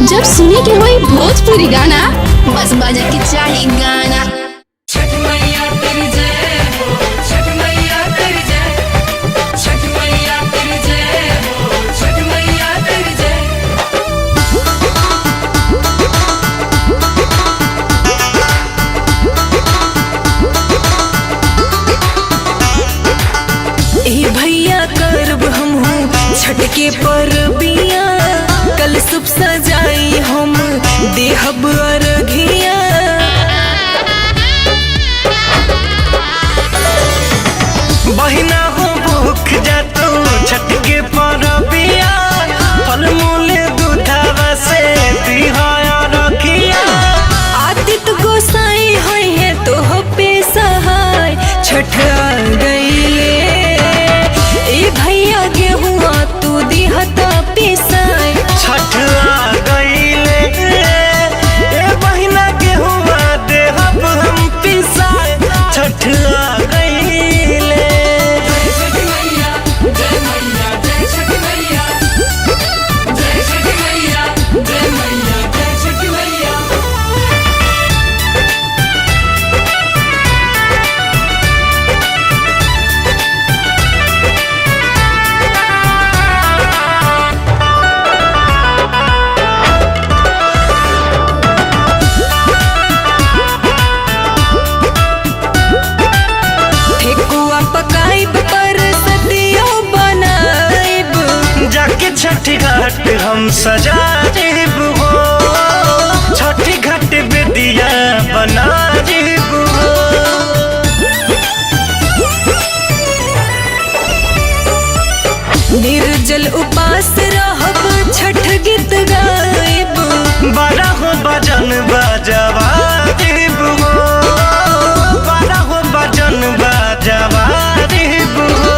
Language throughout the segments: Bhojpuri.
जब सुने के होई भोजपुरी गाना, बस बजे के चाही गाना। छठ मैया तेरी जय हो, छठ मैया तेरी जय, छठ मैया तेरी जय हो, छठ मैया तेरी जय। ए भैया करब हमहू छठ के परबिया, कल सुब सजाई हम देहब अरघिया। बहिना हो भूख जातो छठ के परबिया, फल मूल दूधवा से दिहा अरघिया। आदित गोसाई होई है तो हो पे सहाय, छठ आ गईले ए भैया गेहुआ तू दिहता पिसाई। छठ आ गईले ए बहिना गेहुआ देहब हम पिसाई, छठ आ गईले। जय छठ मैया, जय मैया, जय छठ मैया, जय छठ मैया, जय मैया, जय छठ मैया। ठेकुआ पकाइब पर सदियों बनाइब, जाके छठ घाट हम सजाइब हो। छठ घाट बेदिया बनाइब हो। निर्जल उपास रहब छठ गीत गाइब, बारह बजन बजवाइब हो। बारह बजन बजवाइब हो।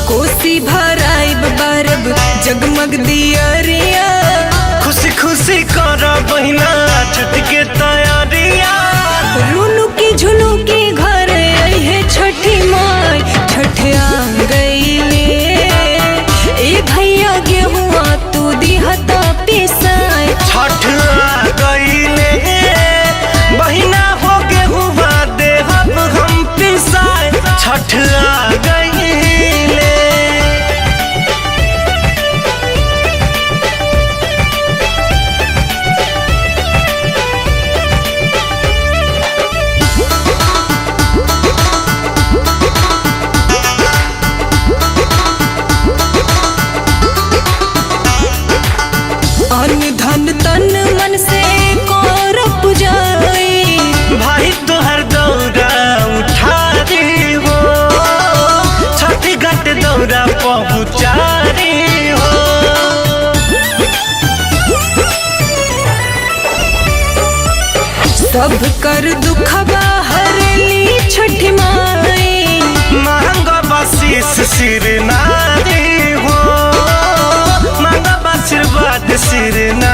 कोसी भराइब बरब जगमग दियरिया, खुशी खुशी कर बहिना छठ के तैयारिया। रुनु की झुनु की घर है छठी माई, छठ आ गईले ए भैया गेहुआ तू दिहता पिसाई। छठ आ गईले बहिना हो गेहुआ देहब हम पिसाई, छठ आ गईले। अन्न धन तन मन से कर पुजाई, भाई तोहर दौरा उठा दी हो। छठी घाट दौरा पहुँचा दी हो। सब कर दुखबा हरली छठी माई, मांगा बसीस सिर नारी हो। मांगा आशीर्वाद सिर ना